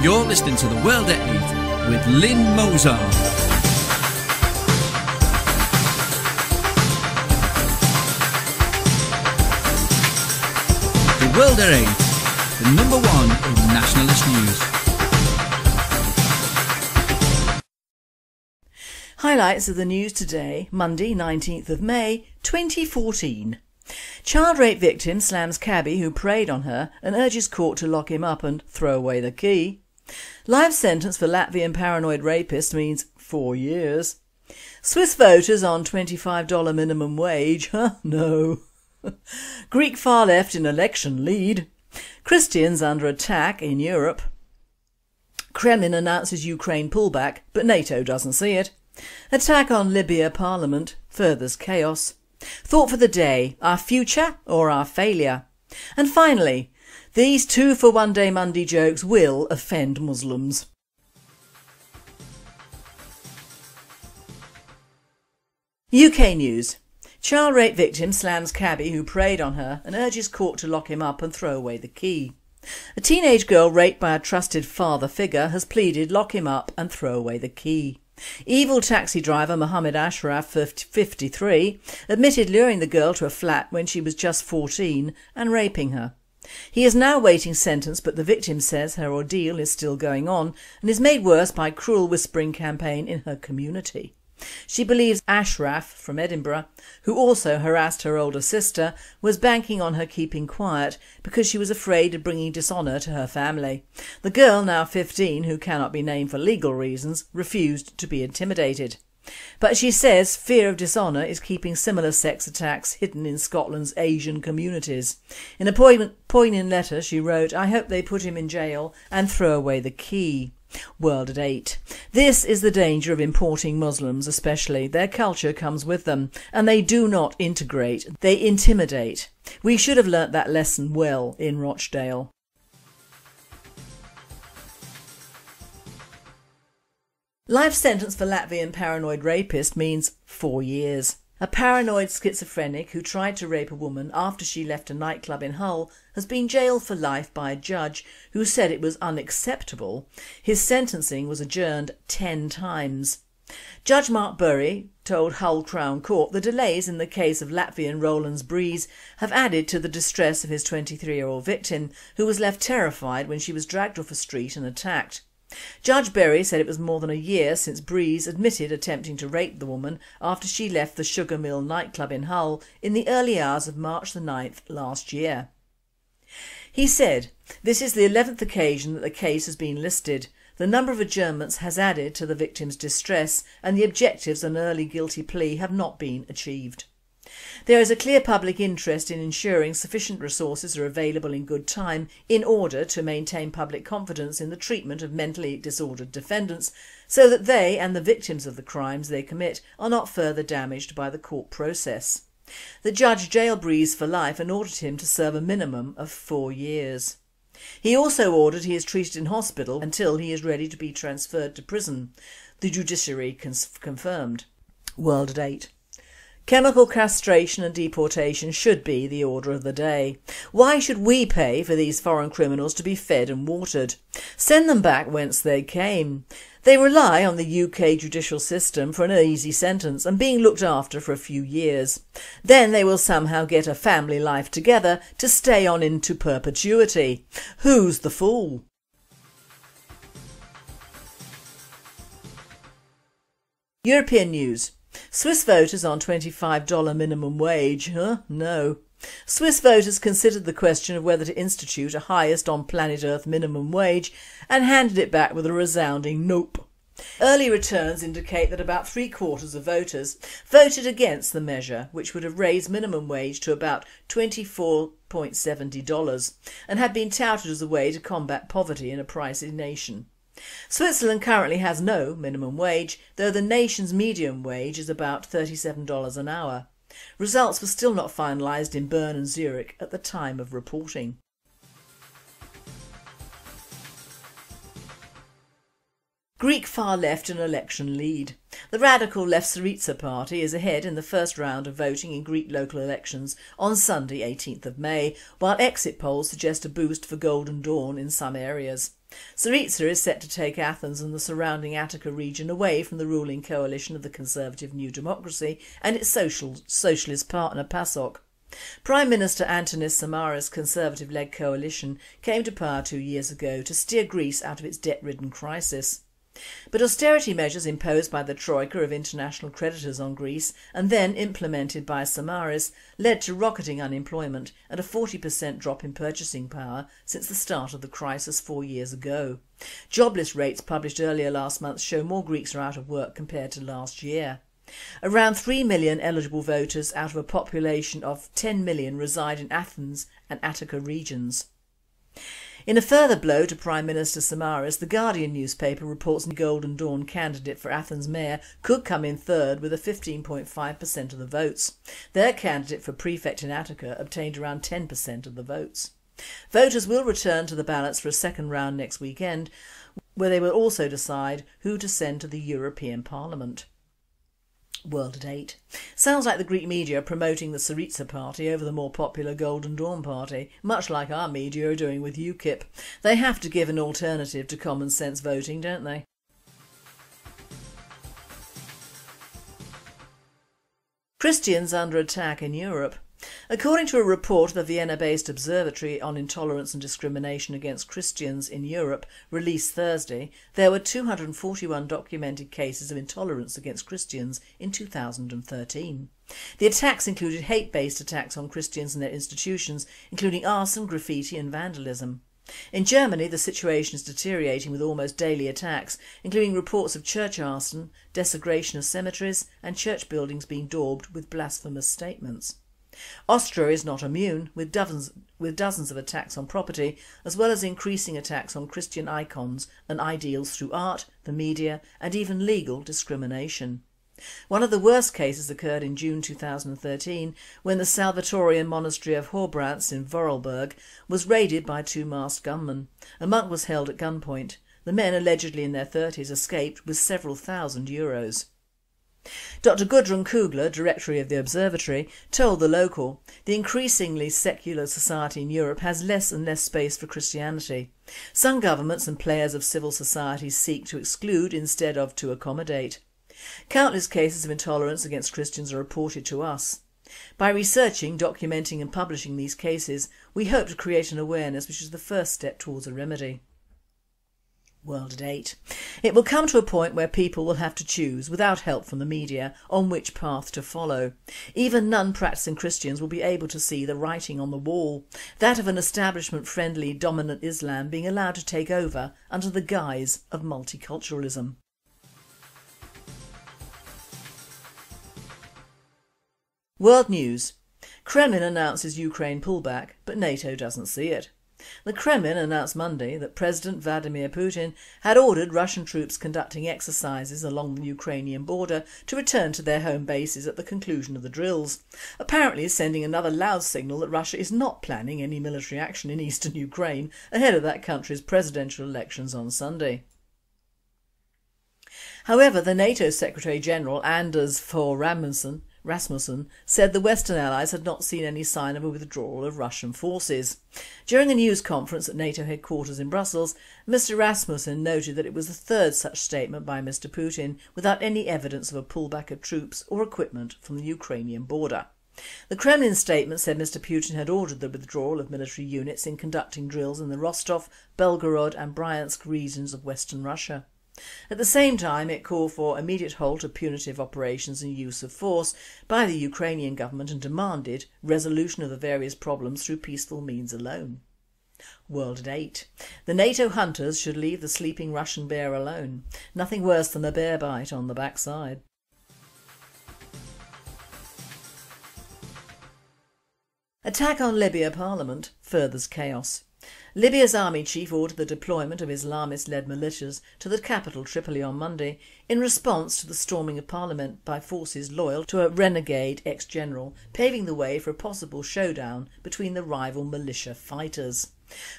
You're listening to The World at 8 with Lynn Mozart. The World at 8, the number one in nationalist news. Highlights of the news today, Monday 19th of May 2014. Child rape victim slams cabbie who preyed on her and urges court to lock him up and throw away the key. Life sentence for Latvian paranoid rapist means 4 years. Swiss voters on $25 minimum wage, no. Greek far left in election lead. Christians under attack in Europe. Kremlin announces Ukraine pullback but NATO doesn't see it. Attack on Libya parliament furthers chaos. Thought for the day, our future or our failure? And finally, these 2 for 1 day Monday jokes will offend Muslims. UK news. Child rape victim slams cabbie who preyed on her and urges court to lock him up and throw away the key. A teenage girl raped by a trusted father figure has pleaded lock him up and throw away the key. Evil taxi driver Mohammed Ashraf, 53, admitted luring the girl to a flat when she was just 14 and raping her. He is now waiting sentence, but the victim says her ordeal is still going on and is made worse by a cruel whispering campaign in her community. She believes Ashraf, from Edinburgh, who also harassed her older sister, was banking on her keeping quiet because she was afraid of bringing dishonour to her family. The girl, now 15, who cannot be named for legal reasons, refused to be intimidated. But she says fear of dishonour is keeping similar sex attacks hidden in Scotland's Asian communities. In a poignant letter she wrote, "I hope they put him in jail and throw away the key." World at 8. This is the danger of importing Muslims especially. Their culture comes with them and they do not integrate, they intimidate. We should have learnt that lesson well in Rochdale. Life sentence for Latvian paranoid rapist means 4 years. A paranoid schizophrenic who tried to rape a woman after she left a nightclub in Hull has been jailed for life by a judge who said it was unacceptable. His sentencing was adjourned 10 times. Judge Mark Burry told Hull Crown Court the delays in the case of Latvian Roland's Breeze have added to the distress of his 23-year-old victim, who was left terrified when she was dragged off a street and attacked. Judge Berry said it was more than a year since Breeze admitted attempting to rape the woman after she left the Sugar Mill nightclub in Hull in the early hours of March the 9th last year. He said, "This is the 11th occasion that the case has been listed. The number of adjournments has added to the victim's distress and the objectives of an early guilty plea have not been achieved. There is a clear public interest in ensuring sufficient resources are available in good time in order to maintain public confidence in the treatment of mentally disordered defendants so that they and the victims of the crimes they commit are not further damaged by the court process." The judge jailed Breeze for life and ordered him to serve a minimum of 4 years. He also ordered he is treated in hospital until he is ready to be transferred to prison, the judiciary confirmed. World at 8. Chemical castration and deportation should be the order of the day. Why should we pay for these foreign criminals to be fed and watered? Send them back whence they came. They rely on the UK judicial system for an easy sentence and being looked after for a few years. Then they will somehow get a family life together to stay on into perpetuity. Who's the fool? European news. Swiss voters on $25 minimum wage, no. Swiss voters considered the question of whether to institute a highest on planet Earth minimum wage and handed it back with a resounding nope. Early returns indicate that about 3/4 of voters voted against the measure, which would have raised minimum wage to about $24.70 and had been touted as a way to combat poverty in a pricey nation. Switzerland currently has no minimum wage, though the nation's median wage is about $37 an hour. Results were still not finalised in Bern and Zurich at the time of reporting. Greek far left in election lead. The radical left Syriza party is ahead in the first round of voting in Greek local elections on Sunday 18th of May, while exit polls suggest a boost for Golden Dawn in some areas. Syriza is set to take Athens and the surrounding Attica region away from the ruling coalition of the Conservative New Democracy and its socialist partner PASOK. Prime Minister Antonis Samaras' Conservative-led coalition came to power 2 years ago to steer Greece out of its debt-ridden crisis. But austerity measures imposed by the troika of international creditors on Greece and then implemented by Samaras led to rocketing unemployment and a 40% drop in purchasing power since the start of the crisis 4 years ago. Jobless rates published earlier last month show more Greeks are out of work compared to last year. Around 3 million eligible voters out of a population of 10 million reside in Athens and Attica regions. In a further blow to Prime Minister Samaras, the Guardian newspaper reports the Golden Dawn candidate for Athens mayor could come in third with a 15.5% of the votes. Their candidate for prefect in Attica obtained around 10% of the votes. Voters will return to the ballots for a second round next weekend, where they will also decide who to send to the European Parliament. World at 8. Sounds like the Greek media are promoting the Syriza party over the more popular Golden Dawn party, much like our media are doing with UKIP. They have to give an alternative to common sense voting, don't they? Christians under attack in Europe. According to a report of the Vienna-based Observatory on Intolerance and Discrimination Against Christians in Europe, released Thursday, there were 241 documented cases of intolerance against Christians in 2013. The attacks included hate-based attacks on Christians and their institutions, including arson, graffiti and vandalism. In Germany, the situation is deteriorating with almost daily attacks, including reports of church arson, desecration of cemeteries and church buildings being daubed with blasphemous statements. Austria is not immune, with dozens of attacks on property, as well as increasing attacks on Christian icons and ideals through art, the media and even legal discrimination. One of the worst cases occurred in June 2013 when the Salvatorian monastery of Horbranz in Vorarlberg was raided by 2 masked gunmen. A monk was held at gunpoint. The men, allegedly in their 30s, escaped with several thousand euros. Dr Gudrun Kugler, director of the observatory, told The Local, "The increasingly secular society in Europe has less and less space for Christianity. Some governments and players of civil society seek to exclude instead of to accommodate. Countless cases of intolerance against Christians are reported to us. By researching, documenting and publishing these cases, we hope to create an awareness which is the first step towards a remedy." World at 8. It will come to a point where people will have to choose, without help from the media, on which path to follow. Even non-practising Christians will be able to see the writing on the wall, that of an establishment-friendly dominant Islam being allowed to take over under the guise of multiculturalism. World News. Kremlin announces Ukraine pullback, but NATO doesn't see it. The Kremlin announced Monday that President Vladimir Putin had ordered Russian troops conducting exercises along the Ukrainian border to return to their home bases at the conclusion of the drills, apparently sending another loud signal that Russia is not planning any military action in eastern Ukraine ahead of that country's presidential elections on Sunday. However, the NATO Secretary-General Anders Fogh Rasmussen said the Western allies had not seen any sign of a withdrawal of Russian forces. During a news conference at NATO headquarters in Brussels, Mr Rasmussen noted that it was the third such statement by Mr Putin without any evidence of a pullback of troops or equipment from the Ukrainian border. The Kremlin statement said Mr Putin had ordered the withdrawal of military units in conducting drills in the Rostov, Belgorod and Bryansk regions of western Russia. At the same time, it called for immediate halt of punitive operations and use of force by the Ukrainian government and demanded resolution of the various problems through peaceful means alone. World at 8. The NATO hunters should leave the sleeping Russian bear alone. Nothing worse than a bear bite on the backside. Attack on Libya Parliament furthers chaos. Libya's army chief ordered the deployment of Islamist-led militias to the capital Tripoli on Monday in response to the storming of parliament by forces loyal to a renegade ex-general, paving the way for a possible showdown between the rival militia fighters.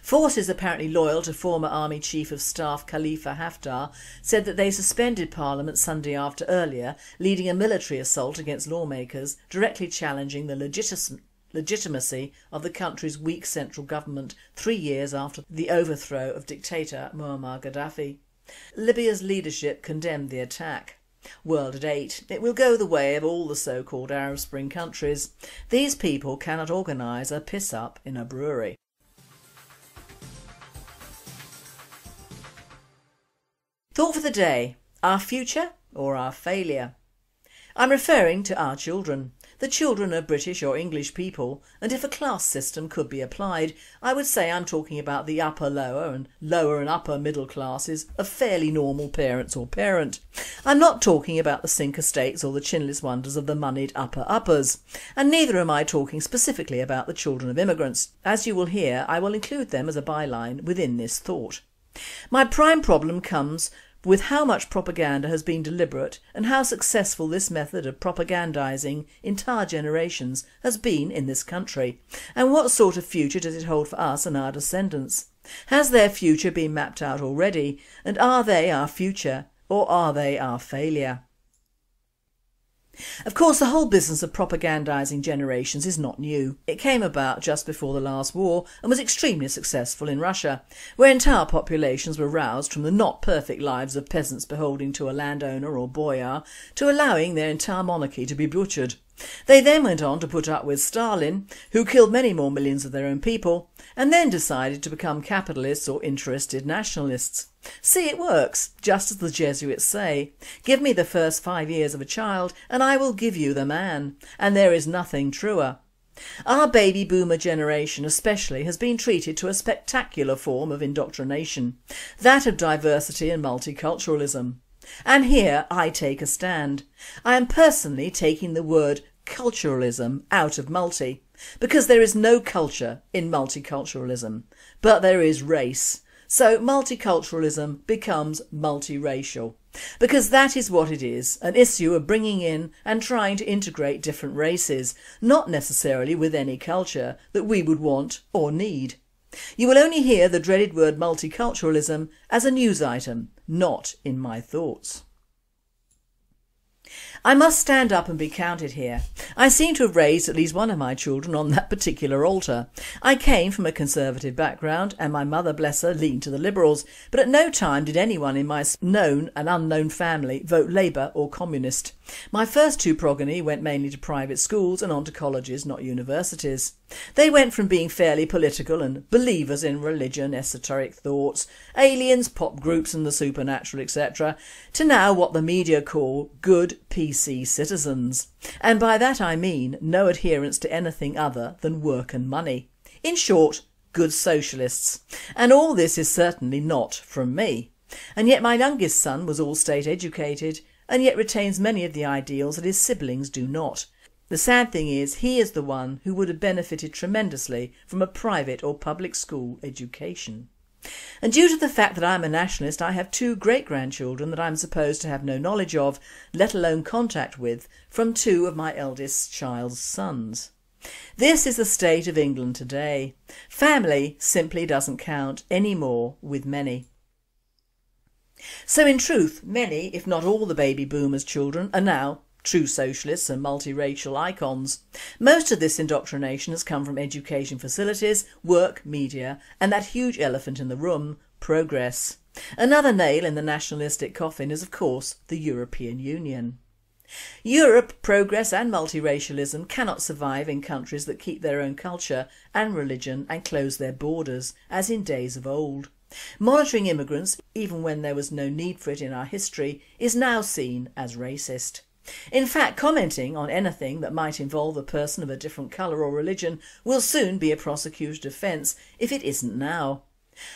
Forces apparently loyal to former army chief of staff Khalifa Haftar said that they suspended parliament Sunday after earlier, leading a military assault against lawmakers, directly challenging the legitimacy of the country's weak central government 3 years after the overthrow of dictator Muammar Gaddafi. Libya's leadership condemned the attack. World at 8, it will go the way of all the so-called Arab Spring countries. These people cannot organise a piss-up in a brewery. Thought for the day: our future or our failure? I'm referring to our children. The children of British or English people, and if a class system could be applied, I would say I'm talking about the upper lower and upper middle classes of fairly normal parents or parent. I'm not talking about the Cinque Estates or the chinless wonders of the moneyed upper uppers, and neither am I talking specifically about the children of immigrants. As you will hear, I will include them as a byline within this thought. My prime problem comes with how much propaganda has been deliberate and how successful this method of propagandising entire generations has been in this country, and what sort of future does it hold for us and our descendants? Has their future been mapped out already, and are they our future or are they our failure? Of course, the whole business of propagandising generations is not new. It came about just before the last war and was extremely successful in Russia, where entire populations were roused from the not perfect lives of peasants beholding to a landowner or boyar to allowing their entire monarchy to be butchered. They then went on to put up with Stalin, who killed many more millions of their own people, and then decided to become capitalists or interested nationalists. See, it works, just as the Jesuits say. Give me the first 5 years of a child and I will give you the man, and there is nothing truer. Our baby boomer generation especially has been treated to a spectacular form of indoctrination, that of diversity and multiculturalism. And here I take a stand. I am personally taking the word culturalism out of multi, because there is no culture in multiculturalism, but there is race. So multiculturalism becomes multiracial, because that is what it is, an issue of bringing in and trying to integrate different races, not necessarily with any culture that we would want or need. You will only hear the dreaded word multiculturalism as a news item, not in my thoughts. I must stand up and be counted here. I seem to have raised at least one of my children on that particular altar. I came from a conservative background and my mother, bless her, leaned to the Liberals, but at no time did anyone in my known and unknown family vote Labour or Communist. My first two progeny went mainly to private schools and on to colleges, not universities. They went from being fairly political and believers in religion, esoteric thoughts, aliens, pop groups and the supernatural, etc., to now what the media call good PC citizens. And by that I mean no adherence to anything other than work and money. In short, good socialists. And all this is certainly not from me. And yet my youngest son was all state educated and yet retains many of the ideals that his siblings do not. The sad thing is he is the one who would have benefited tremendously from a private or public school education. And due to the fact that I am a nationalist, I have 2 great-grandchildren that I am supposed to have no knowledge of, let alone contact with, from 2 of my eldest child's sons. This is the state of England today. Family simply doesn't count anymore with many. So in truth, many, if not all the baby boomers' children are now true socialists and multiracial icons. Most of this indoctrination has come from education facilities, work, media and that huge elephant in the room, progress. Another nail in the nationalistic coffin is of course the European Union. Europe, progress and multiracialism cannot survive in countries that keep their own culture and religion and close their borders, as in days of old. Monitoring immigrants, even when there was no need for it in our history, is now seen as racist. In fact, commenting on anything that might involve a person of a different colour or religion will soon be a prosecuted offence if it isn't now.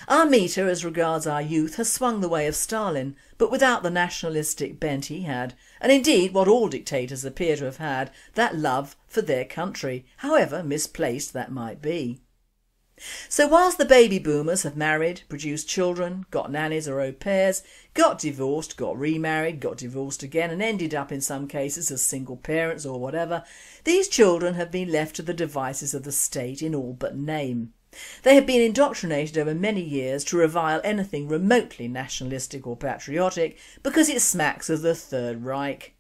Our meter as regards our youth has swung the way of Stalin, but without the nationalistic bent he had, and indeed what all dictators appear to have had, that love for their country, however misplaced that might be. So whilst the baby boomers have married, produced children, got nannies or au pairs, got divorced, got remarried, got divorced again and ended up in some cases as single parents or whatever, these children have been left to the devices of the state in all but name. They have been indoctrinated over many years to revile anything remotely nationalistic or patriotic because it smacks of the Third Reich.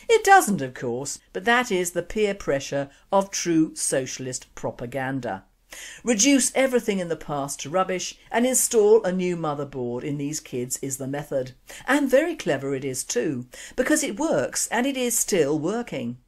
It doesn't, of course, but that is the peer pressure of true socialist propaganda. Reduce everything in the past to rubbish and install a new motherboard in these kids is the method. And very clever it is too, because it works and it is still working.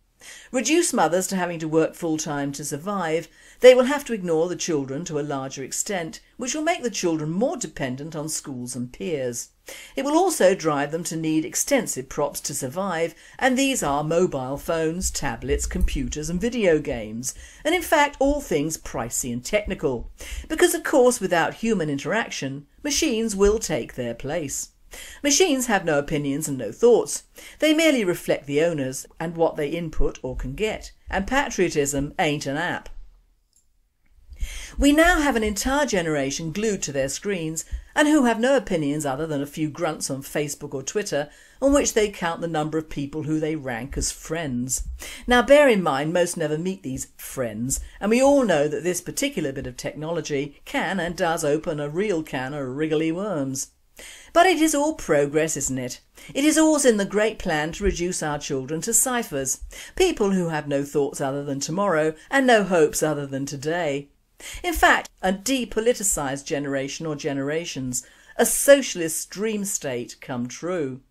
Reduce mothers to having to work full-time to survive. They will have to ignore the children to a larger extent, which will make the children more dependent on schools and peers. It will also drive them to need extensive props to survive, and these are mobile phones, tablets, computers and video games, and in fact all things pricey and technical. Because of course without human interaction, machines will take their place. Machines have no opinions and no thoughts. They merely reflect the owners and what they input or can get, and patriotism ain't an app. We now have an entire generation glued to their screens and who have no opinions other than a few grunts on Facebook or Twitter on which they count the number of people who they rank as friends. Now bear in mind most never meet these friends, and we all know that this particular bit of technology can and does open a real can of wriggly worms. But it is all progress, isn't it? It is always in the great plan to reduce our children to ciphers, people who have no thoughts other than tomorrow and no hopes other than today. In fact, a depoliticised generation or generations, a socialist dream state come true.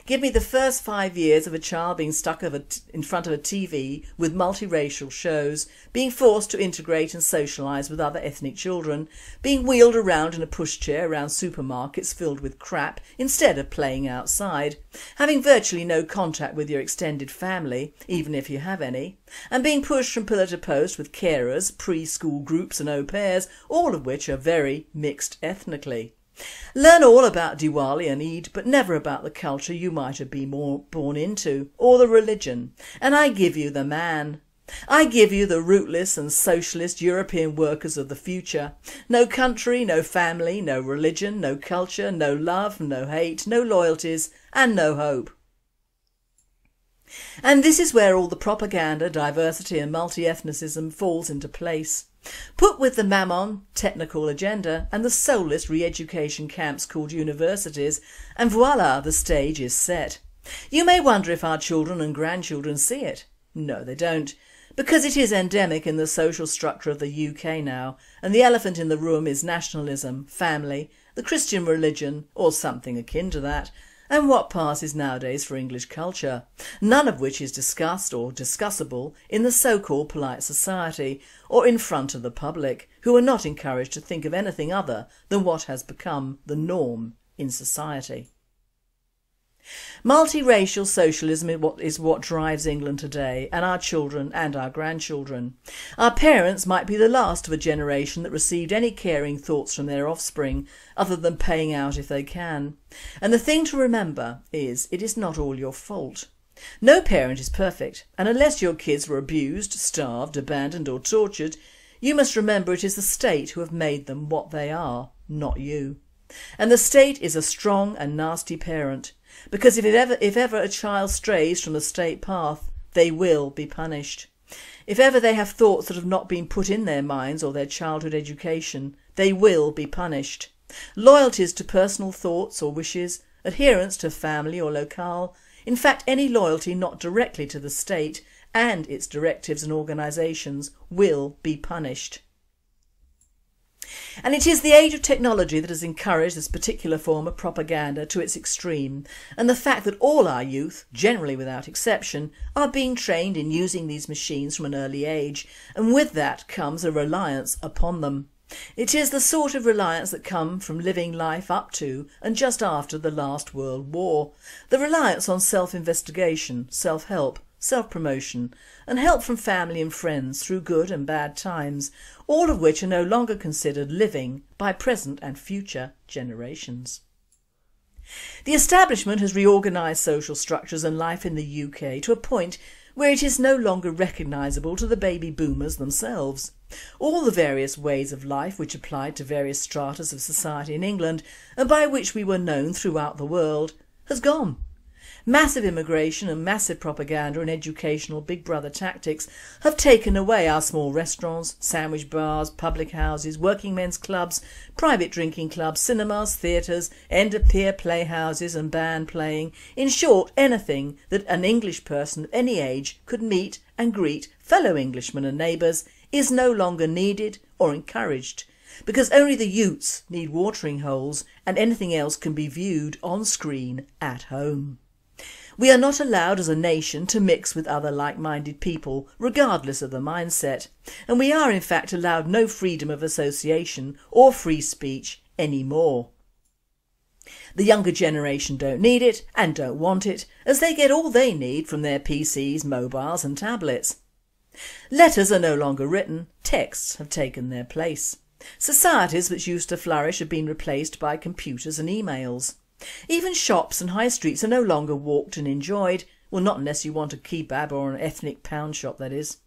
Give me the first 5 years of a child being stuck in front of a TV with multiracial shows, being forced to integrate and socialise with other ethnic children, being wheeled around in a pushchair around supermarkets filled with crap instead of playing outside, having virtually no contact with your extended family, even if you have any, and being pushed from pillar to post with carers, preschool groups and au pairs, all of which are very mixed ethnically. Learn all about Dewali and Eid, but never about the culture you might have been born into, or the religion. And I give you the man. I give you the rootless and socialist European workers of the future. No country, no family, no religion, no culture, no love, no hate, no loyalties, and no hope. And this is where all the propaganda, diversity and multi-ethnicism falls into place. Put with the mammon technical agenda and the soulless re-education camps called universities, and voila, the stage is set. You may wonder if our children and grandchildren see it. No, they don't, because it is endemic in the social structure of the UK now, and the elephant in the room is nationalism, family, the Christian religion or something akin to that, and what passes nowadays for English culture, none of which is discussed or discussable in the so-called polite society or in front of the public, who are not encouraged to think of anything other than what has become the norm in society. Multiracial socialism is what drives England today, and our children and our grandchildren. Our parents might be the last of a generation that received any caring thoughts from their offspring other than paying out if they can. And the thing to remember is it is not all your fault. No parent is perfect, and unless your kids were abused, starved, abandoned or tortured, you must remember it is the state who have made them what they are, not you. And the state is a strong and nasty parent, because if ever a child strays from the state path, they will be punished. If ever they have thoughts that have not been put in their minds or their childhood education, they will be punished. Loyalties to personal thoughts or wishes, adherence to family or locale, in fact any loyalty not directly to the state and its directives and organisations will be punished. And it is the age of technology that has encouraged this particular form of propaganda to its extreme, and the fact that all our youth, generally without exception, are being trained in using these machines from an early age, and with that comes a reliance upon them. It is the sort of reliance that comes from living life up to and just after the last World War, the reliance on self-investigation, self-help, self-promotion and help from family and friends through good and bad times, all of which are no longer considered living by present and future generations. The establishment has reorganised social structures and life in the UK to a point where it is no longer recognisable to the baby boomers themselves. All the various ways of life which applied to various stratas of society in England and by which we were known throughout the world has gone. Massive immigration and massive propaganda and educational Big Brother tactics have taken away our small restaurants, sandwich bars, public houses, working men's clubs, private drinking clubs, cinemas, theatres, end-of-pier playhouses and band playing. In short, anything that an English person of any age could meet and greet fellow Englishmen and neighbours is no longer needed or encouraged, because only the Utes need watering holes and anything else can be viewed on screen at home. We are not allowed as a nation to mix with other like-minded people regardless of the mindset, and we are in fact allowed no freedom of association or free speech anymore. The younger generation don't need it and don't want it, as they get all they need from their PCs, mobiles and tablets. Letters are no longer written, texts have taken their place. Societies which used to flourish have been replaced by computers and emails. Even shops and high streets are no longer walked and enjoyed, well, not unless you want a kebab or an ethnic pound shop, that is.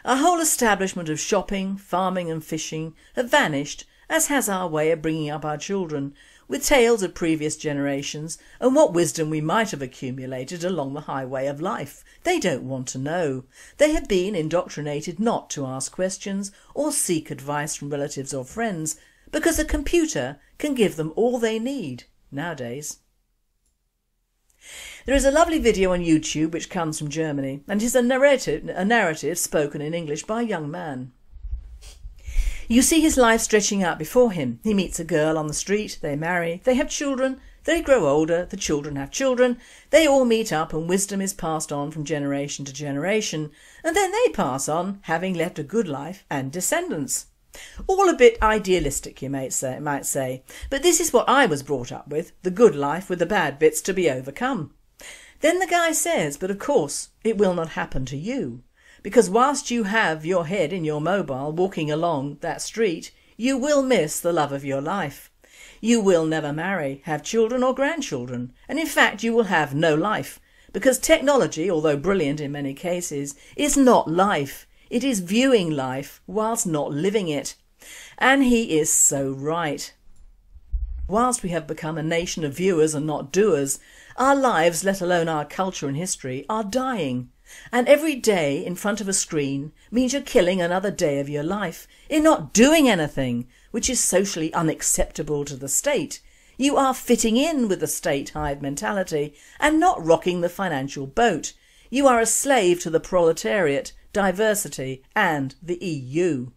Our whole establishment of shopping, farming and fishing have vanished, as has our way of bringing up our children, with tales of previous generations and what wisdom we might have accumulated along the highway of life. They don't want to know. They have been indoctrinated not to ask questions or seek advice from relatives or friends, because a computer can give them all they need nowadays. There is a lovely video on YouTube which comes from Germany, and is a narrative spoken in English by a young man. You see his life stretching out before him. He meets a girl on the street, they marry, they have children, they grow older, the children have children, they all meet up and wisdom is passed on from generation to generation, and then they pass on, having left a good life and descendants. All a bit idealistic, you might say, but this is what I was brought up with, the good life with the bad bits to be overcome. Then the guy says, but of course it will not happen to you, because whilst you have your head in your mobile walking along that street, you will miss the love of your life. You will never marry, have children or grandchildren, and in fact you will have no life, because technology, although brilliant in many cases, is not life. It is viewing life whilst not living it. And he is so right. Whilst we have become a nation of viewers and not doers, our lives, let alone our culture and history, are dying. And every day in front of a screen means you're killing another day of your life in not doing anything, which is socially unacceptable to the state. You are fitting in with the state hive mentality and not rocking the financial boat. You are a slave to the proletariat, diversity and the EU.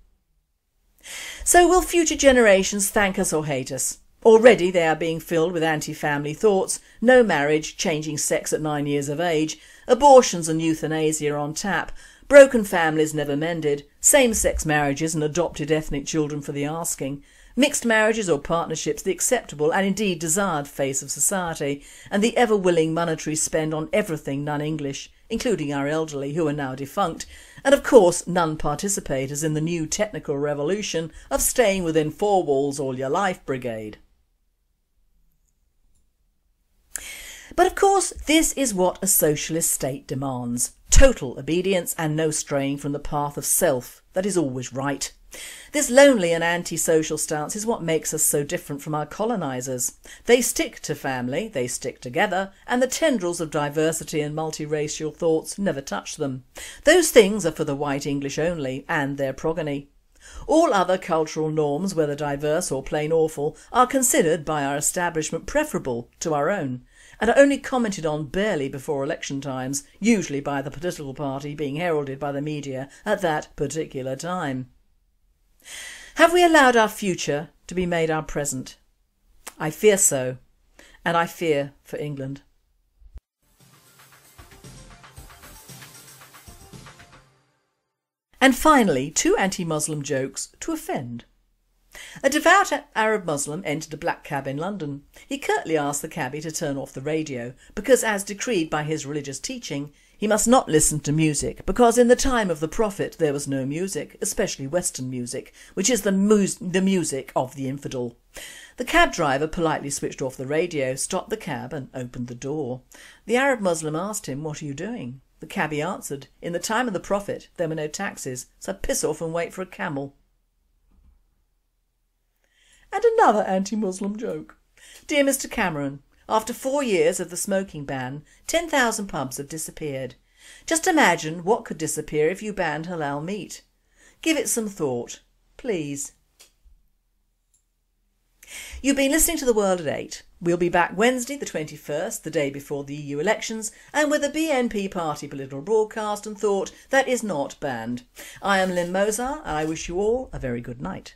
So will future generations thank us or hate us? Already they are being filled with anti-family thoughts, no marriage, changing sex at 9 years of age, abortions and euthanasia on tap, broken families never mended, same-sex marriages and adopted ethnic children for the asking, mixed marriages or partnerships the acceptable and indeed desired face of society, and the ever-willing monetary spend on everything non-English, including our elderly who are now defunct, and of course non-participators in the new technical revolution of staying within four walls all your life brigade. But of course this is what a socialist state demands: total obedience and no straying from the path of self that is always right. This lonely and anti-social stance is what makes us so different from our colonisers. They stick to family, they stick together, and the tendrils of diversity and multiracial thoughts never touch them. Those things are for the white English only and their progeny. All other cultural norms, whether diverse or plain awful, are considered by our establishment preferable to our own, and are only commented on barely before election times, usually by the political party being heralded by the media at that particular time. Have we allowed our future to be made our present? I fear so, and I fear for England. And finally, two anti-Muslim jokes to offend. A devout Arab Muslim entered a black cab in London. He curtly asked the cabbie to turn off the radio because, as decreed by his religious teaching, he must not listen to music because in the time of the Prophet there was no music, especially Western music, which is the music of the infidel. The cab driver politely switched off the radio, stopped the cab and opened the door. The Arab Muslim asked him, "What are you doing?" The cabbie answered, "In the time of the Prophet there were no taxis, so piss off and wait for a camel." And another anti-Muslim joke. Dear Mr Cameron, After 4 years of the smoking ban, 10,000 pubs have disappeared. Just imagine what could disappear if you banned halal meat. Give it some thought, please. You've been listening to The World at 8. We'll be back Wednesday the 21st, the day before the EU elections, and with a BNP party political broadcast and thought that is not banned. I am Lynn Mozart and I wish you all a very good night.